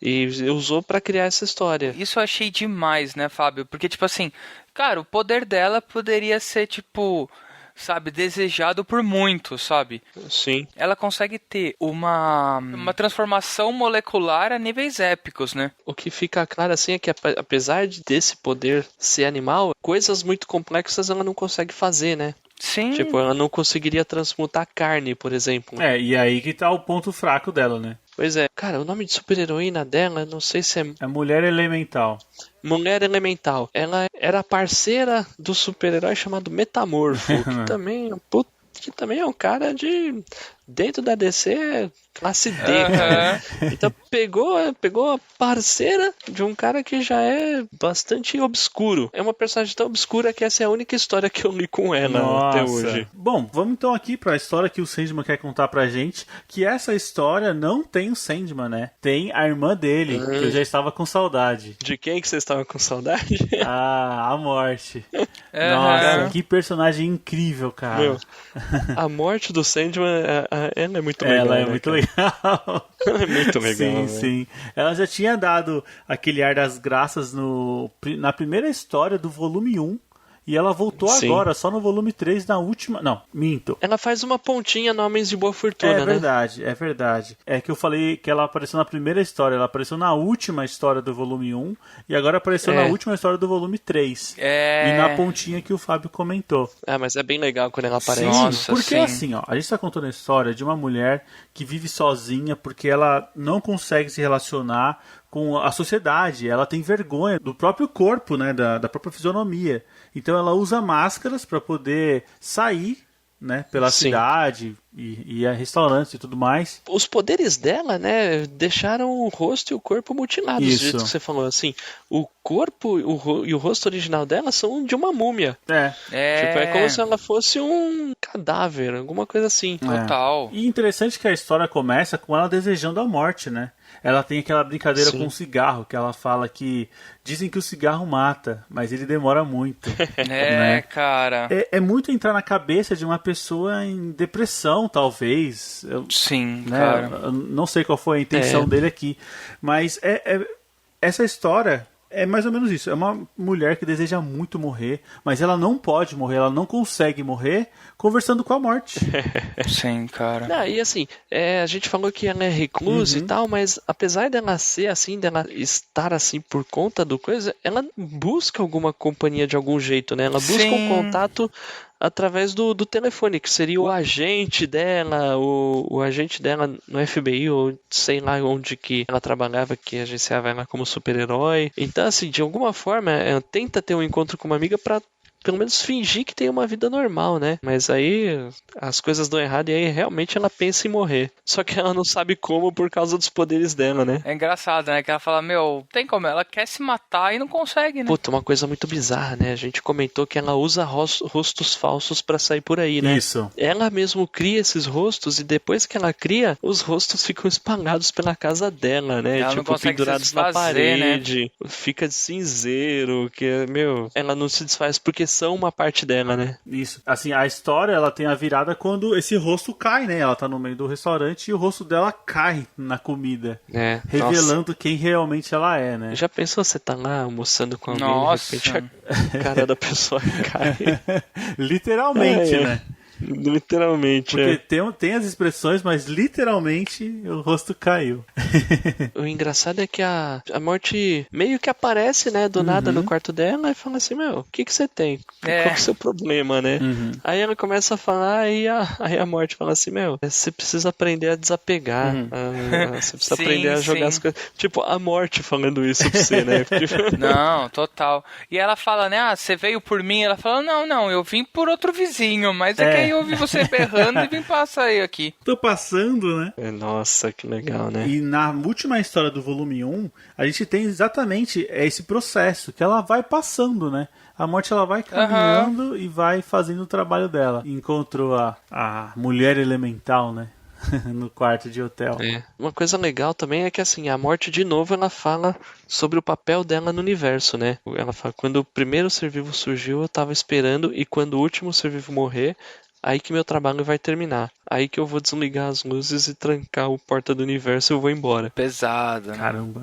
E usou pra criar essa história. Isso eu achei demais, né, Fábio? Porque, tipo assim, cara, o poder dela poderia ser, tipo, sabe, desejado por muitos, sabe? Sim. Ela consegue ter uma transformação molecular a níveis épicos, né? O que fica claro, assim, é que apesar desse poder ser animal, coisas muito complexas ela não consegue fazer, né? Sim. Tipo, ela não conseguiria transmutar carne, por exemplo. E aí que tá o ponto fraco dela, né? Pois é. Cara, o nome de super-heroína dela, não sei se é... É Mulher Elemental. Mulher Elemental. Ela era parceira do super-herói chamado Metamorfo, que também é um cara de... Dentro da DC, classe D, cara. Então pegou a parceira de um cara que já é bastante obscuro. É uma personagem tão obscura que essa é a única história que eu li com ela até hoje. Bom, vamos então aqui pra história que o Sandman quer contar pra gente, que essa história não tem o Sandman, né? Tem a irmã dele, que eu já estava com saudade. De quem que você estava com saudade? A Morte. Nossa, que personagem incrível, cara. Meu, a morte do Sandman, ela é muito legal. Ela é né, muito cara? legal. Ela é muito legal. Sim, né? sim. Ela já tinha dado aquele ar das graças na primeira história do volume 1. E ela voltou agora, só no volume 3, na última... Não, minto. Ela faz uma pontinha no Homens de Boa Fortuna, né? É verdade. É que eu falei que ela apareceu na primeira história, ela apareceu na última história do volume 1, e agora apareceu na última história do volume 3. E na pontinha que o Fábio comentou. Mas é bem legal quando ela aparece. Sim, porque assim, ó, a gente tá contando a história de uma mulher que vive sozinha porque ela não consegue se relacionar com a sociedade, ela tem vergonha do próprio corpo, né, da própria fisionomia. Então ela usa máscaras para poder sair, né, pela cidade e a restaurantes e tudo mais. Os poderes dela, né, deixaram o rosto e o corpo mutilados, do jeito que você falou, assim. O corpo e o rosto original dela são de uma múmia. Tipo, é como se ela fosse um cadáver, alguma coisa assim. Total. E interessante que a história começa com ela desejando a morte, né? Ela tem aquela brincadeira com o cigarro, que ela fala que dizem que o cigarro mata, mas ele demora muito. Né? Cara. É muito entrar na cabeça de uma pessoa em depressão, talvez. Sim, né? cara. Eu não sei qual foi a intenção dele aqui, mas essa história... É mais ou menos isso. É uma mulher que deseja muito morrer, mas ela não pode morrer, ela não consegue morrer conversando com a morte. Sim, cara. Não, e assim, a gente falou que ela é reclusa e tal, mas apesar dela ser assim, dela estar assim por conta do coisa, ela busca alguma companhia de algum jeito, né? Ela busca um contato através do telefone, que seria o agente dela, o agente dela no FBI, ou sei lá onde que ela trabalhava, que agenciava ela como super-herói. Então, assim, de alguma forma, ela tenta ter um encontro com uma amiga pra pelo menos fingir que tem uma vida normal, né? Mas aí as coisas dão errado e aí realmente ela pensa em morrer. Só que ela não sabe como por causa dos poderes dela, né? É engraçado, né? Que ela fala, tem como, ela quer se matar e não consegue, né? Puta, uma coisa muito bizarra, né? A gente comentou que ela usa rostos falsos pra sair por aí, né? Isso. Ela mesmo cria esses rostos e depois que ela cria, os rostos ficam espalhados pela casa dela, né? Ela tipo, não consegue pendurados se desfazer, na parede. Né? Fica de cinzeiro, que, ela não se desfaz porque são uma parte dela, né? Isso. Assim, a história, ela tem a virada quando esse rosto cai, né? Ela tá no meio do restaurante e o rosto dela cai na comida. Revelando quem realmente ela é, né? Já pensou você tá lá almoçando com alguém e de repente a cara da pessoa cai? Literalmente, né? Literalmente, Porque tem as expressões, mas literalmente o rosto caiu. O engraçado é que a morte meio que aparece, né, do nada no quarto dela e fala assim, meu, o que você tem? Qual que é o seu problema, né? Aí ela começa a falar e aí a morte fala assim, meu, você precisa aprender a desapegar. Você precisa aprender a jogar as coisas. Tipo, a morte falando isso pra você, né? Não, total. E ela fala, né, você veio por mim? Ela fala, não, eu vim por outro vizinho, mas é que aí eu ouvi você berrando e vim passar aí aqui. Tô passando, né? Nossa, que legal, né? E na última história do volume 1, a gente tem exatamente esse processo, que ela vai passando, né? A morte ela vai caminhando e vai fazendo o trabalho dela. Encontrou a mulher elemental, né? No quarto de hotel. Uma coisa legal também é que assim, a morte de novo ela fala sobre o papel dela no universo, né? Ela fala, quando o primeiro ser vivo surgiu, eu tava esperando, e quando o último ser vivo morrer, aí que meu trabalho vai terminar. Aí que eu vou desligar as luzes e trancar o porta do universo e eu vou embora. Pesado, né? Caramba,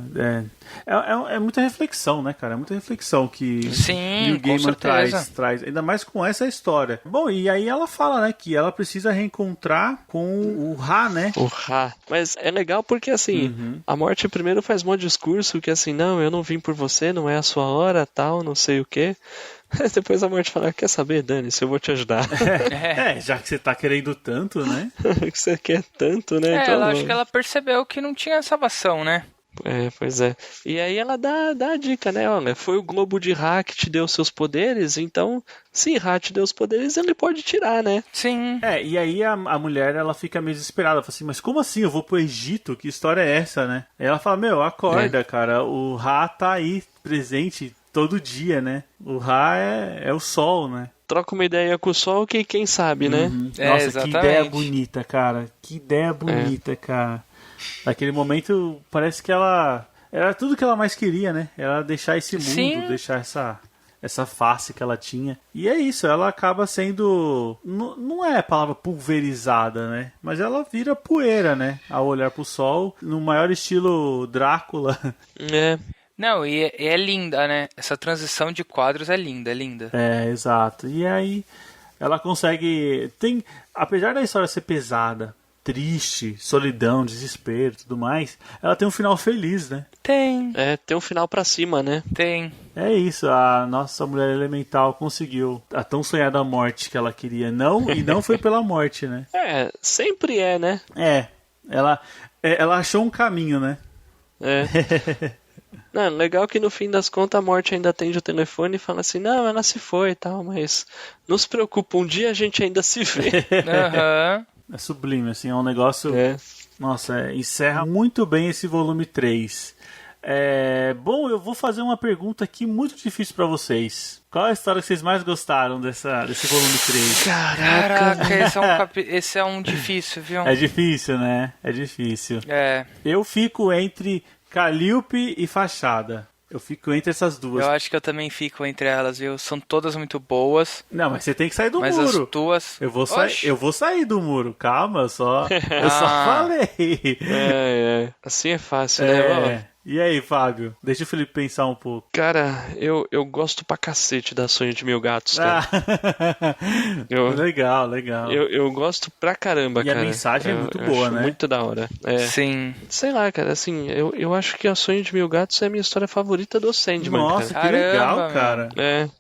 é muita reflexão, né, cara? É muita reflexão que Neil Gaiman traz, ainda mais com essa história. Bom, e aí ela fala, né, que ela precisa reencontrar com o Ra, né? O Ra. Mas é legal porque, assim, a morte primeiro faz um discurso que, assim, não, eu não vim por você, não é a sua hora, tal, não sei o quê. Depois a morte fala, quer saber, Dani-se, eu vou te ajudar. Já que você tá querendo tanto, né? Que você quer tanto, né? Então, ela acho que ela percebeu que não tinha salvação, né? Pois é. E aí ela dá a dica, né? Olha, foi o globo de Ra que te deu seus poderes, então, se Ra te deu os poderes, ele pode tirar, né? Sim. E aí a mulher, ela fica meio desesperada, fala assim, mas como assim? Eu vou pro Egito? Que história é essa, né? Aí ela fala, meu, acorda, cara, o Ra tá aí, presente todo dia, né? O Ra é o sol, né? Troca uma ideia com o sol que quem sabe, né? Nossa, exatamente. que ideia bonita, cara. Que ideia bonita, cara. Naquele momento, parece que ela... Era tudo que ela mais queria, né? Era deixar esse mundo, Sim. deixar essa face que ela tinha. E é isso, ela acaba sendo... Não é a palavra pulverizada, né? Mas ela vira poeira, né? Ao olhar pro sol, no maior estilo Drácula. Não, e é linda, né? Essa transição de quadros é linda, é linda. Exato. E aí ela consegue... Apesar da história ser pesada, triste, solidão, desespero e tudo mais, ela tem um final feliz, né? Tem. Tem um final pra cima, né? Tem. É isso, a nossa mulher elemental conseguiu a tão sonhada morte que ela queria. E não foi pela morte, né? Sempre né? Ela achou um caminho, né? Não, legal que no fim das contas a morte ainda atende o telefone e fala assim, não, ela se foi e tal, mas não se preocupa, um dia a gente ainda se vê. É sublime, assim, é um negócio... Nossa, encerra muito bem esse volume 3. Bom, eu vou fazer uma pergunta aqui muito difícil pra vocês. Qual é a história que vocês mais gostaram desse volume 3? Caraca, esse é um difícil, viu? É difícil, né? É difícil. Eu fico entre Calliope e Fachada. Eu fico entre essas duas. Eu acho que eu também fico entre elas, viu? São todas muito boas. Não, mas você tem que sair do muro. Mas as tuas... Eu vou sair do muro. Calma, eu só falei. Assim é fácil, né? E aí, Fábio? Deixa o Felipe pensar um pouco. Cara, eu gosto pra cacete da Sonho de Mil Gatos, cara. Legal. Eu gosto pra caramba, cara. E a mensagem é muito boa, né? Muito da hora. Sim. Sei lá, cara, assim, eu acho que a Sonho de Mil Gatos é a minha história favorita do Sandman, Nossa, cara. que legal, cara.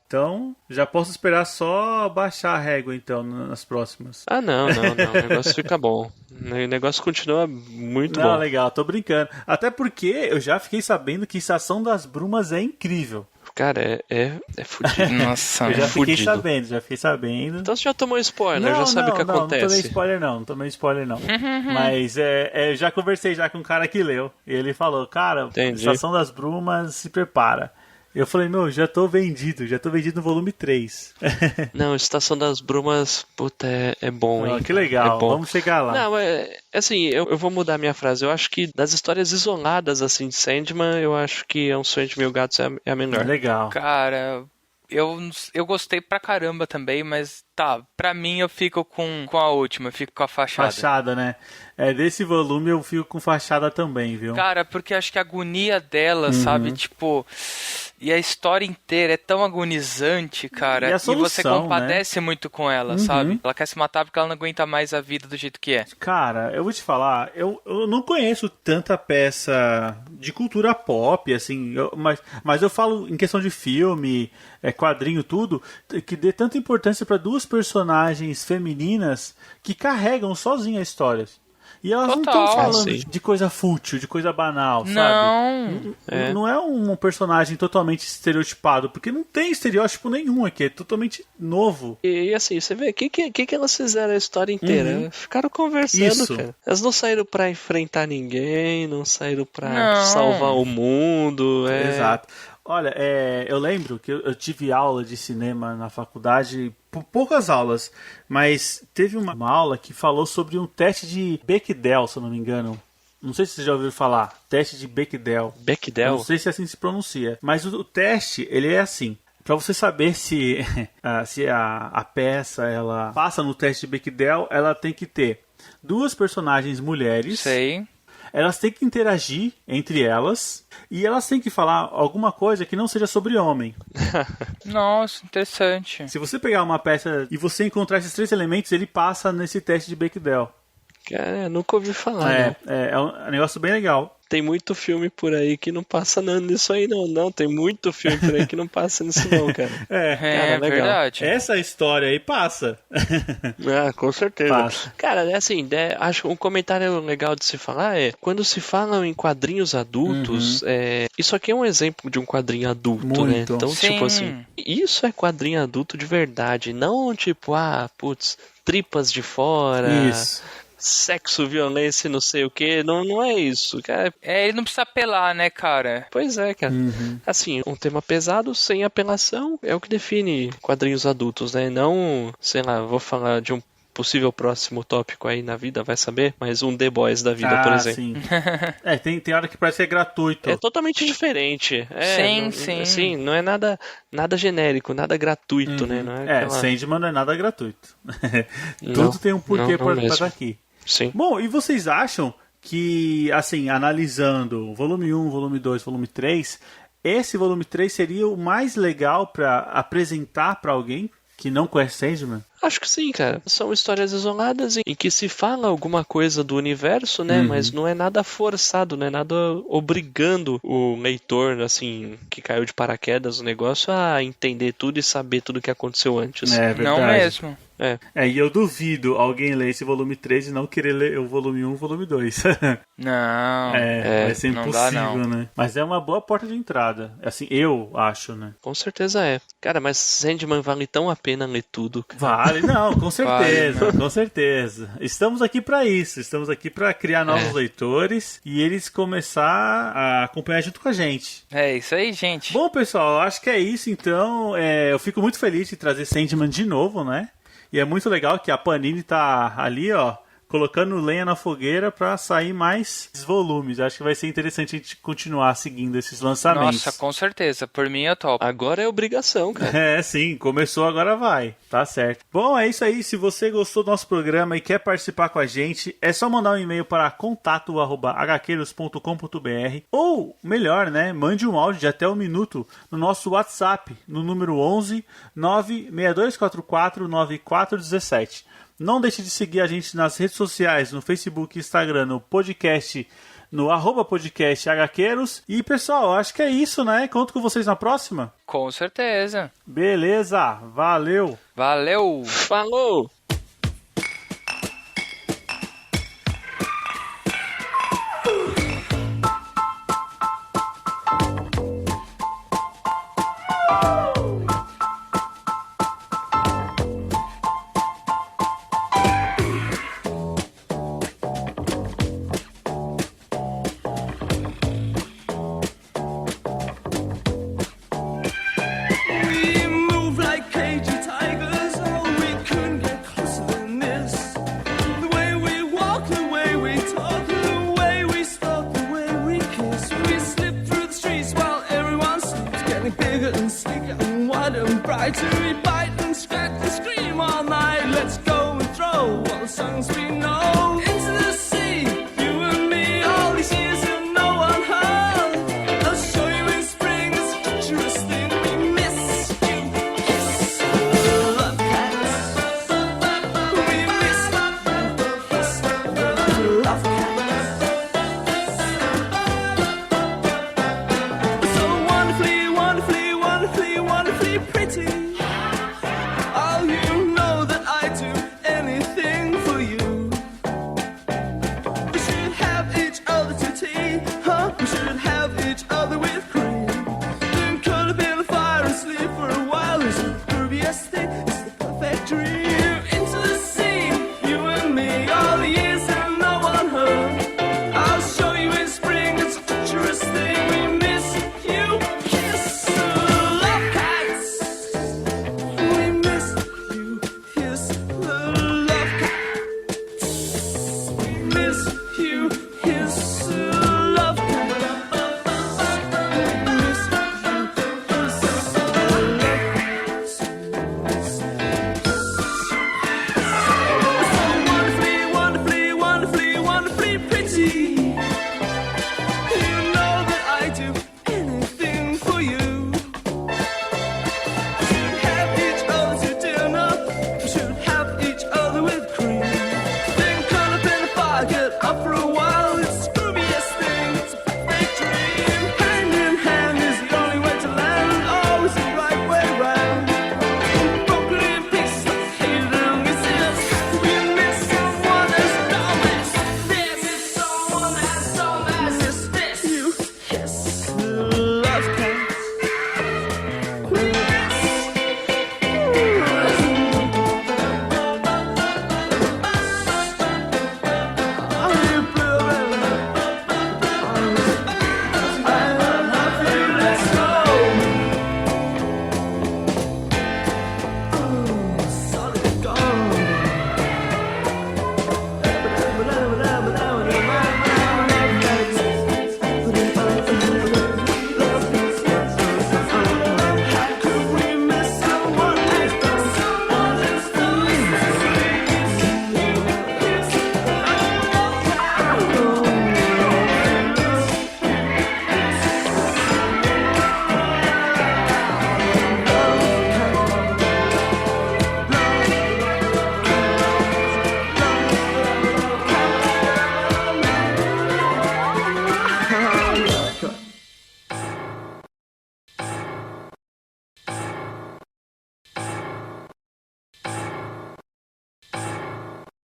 Então, já posso esperar só baixar a régua, então, nas próximas. Não. O negócio fica bom. O negócio continua muito bom. Não, legal, tô brincando. Até porque eu já fiquei sabendo que Estação das Brumas é incrível. Cara, é fudido. Nossa, eu já fiquei sabendo. Então você já tomou spoiler, já sabe o que acontece. Não tomei spoiler não. Mas já conversei já com um cara que leu. E ele falou, cara, Estação das Brumas, se prepara. Eu falei, já tô vendido no volume 3. Não, Estação das Brumas, puta, é bom, hein? Que legal, é bom. Vamos chegar lá. Não, assim, eu vou mudar minha frase. Eu acho que das histórias isoladas, assim, de Sandman, eu acho que É um Sonho de Mil Gatos é a melhor. Legal. Cara, eu gostei pra caramba também, mas Tá, pra mim eu fico com a última, eu fico com a Fachada. Fachada, né? Desse volume eu fico com Fachada também, viu? Cara, porque acho que a agonia dela, sabe, tipo... E a história inteira é tão agonizante, cara. E a solução, você compadece muito com ela, sabe? Ela quer se matar porque ela não aguenta mais a vida do jeito que é. Cara, eu vou te falar, eu não conheço tanta peça de cultura pop, assim, mas eu falo em questão de filme, quadrinho, tudo, que dê tanta importância para duas personagens femininas que carregam sozinha a história. E elas não estão falando de coisa fútil, de coisa banal, sabe? Não é um personagem totalmente estereotipado, porque não tem estereótipo nenhum aqui, é totalmente novo. E assim, você vê, o que elas fizeram a história inteira? Ficaram conversando, cara. Elas não saíram pra enfrentar ninguém, não saíram pra salvar o mundo. Exato. Olha, eu lembro que eu tive aula de cinema na faculdade, poucas aulas, mas teve uma aula que falou sobre um teste de Bechdel, se eu não me engano. Não sei se você já ouviu falar. Teste de Bechdel. Bechdel? Não sei se assim se pronuncia. Mas o teste, ele é assim. Para você saber se a peça ela passa no teste de Bechdel, ela tem que ter duas personagens mulheres. Sei. Elas têm que interagir entre elas e elas têm que falar alguma coisa que não seja sobre homem. Nossa, interessante. Se você pegar uma peça e você encontrar esses 3 elementos, ele passa nesse teste de Bechdel. Cara, nunca ouvi falar. É um negócio bem legal. Tem muito filme por aí que não passa nisso aí, não. Não, tem muito filme por aí que não passa nisso, não, cara. Cara, legal. Verdade. Essa história aí passa. Com certeza. Passa. Cara, assim, acho um comentário legal de se falar quando se falam em quadrinhos adultos, isso aqui é um exemplo de um quadrinho adulto, muito, né? Então, sim. tipo assim, isso é quadrinho adulto de verdade, não tipo, tripas de fora. Isso. Sexo, violência, não sei o que, não é isso, cara. Ele não precisa apelar, né, cara? Pois é, cara. Assim, um tema pesado sem apelação é o que define quadrinhos adultos, né? Não, sei lá, vou falar de um possível próximo tópico aí na vida, vai saber, mas um The Boys da vida, por exemplo. Sim. Tem hora que parece que é gratuito. É totalmente diferente. Sim. Assim, não é nada genérico, nada gratuito, né? Não é Sandman não é nada gratuito. Tudo tem um porquê para estar aqui. Sim. Bom, e vocês acham que, assim, analisando volume 1, volume 2, volume 3, esse volume 3 seria o mais legal para apresentar para alguém que não conhece Sandman? Acho que sim, cara. São histórias isoladas em que se fala alguma coisa do universo, né? Mas não é nada forçado, não é nada obrigando o leitor, assim, que caiu de paraquedas no negócio a entender tudo e saber tudo o que aconteceu antes. É verdade. Não mesmo. E eu duvido alguém ler esse volume 3 e não querer ler o volume 1 e o volume 2. Não. Vai ser não impossível, dá, não. né? Mas é uma boa porta de entrada. Assim, eu acho, né? Com certeza é. Cara, mas Sandman vale tão a pena ler tudo. Vale, não, com certeza, Vale, com certeza. Estamos aqui para isso, estamos aqui para criar novos leitores e eles começar a acompanhar junto com a gente. É isso aí, gente. Bom, pessoal, acho que é isso, então. Eu fico muito feliz de trazer Sandman de novo, né? E é muito legal que a Panini tá ali, ó, colocando lenha na fogueira para sair mais volumes. Acho que vai ser interessante a gente continuar seguindo esses lançamentos. Nossa, com certeza. Por mim, eu topo. Agora é obrigação, cara. Sim. Começou, agora vai. Tá certo. Bom, é isso aí. Se você gostou do nosso programa e quer participar com a gente, é só mandar um e-mail para contato@hqueiros.com.br ou, melhor, né, mande um áudio de até 1 minuto no nosso WhatsApp, no número 11 96244 9417. Não deixe de seguir a gente nas redes sociais, no Facebook e Instagram, no podcast, no @podcasthqueiros. E, pessoal, acho que é isso, né? Conto com vocês na próxima. Com certeza. Beleza, valeu. Valeu. Falou! bigger and sleeker and wide and brighter. We bite and scratch and scream all night. We should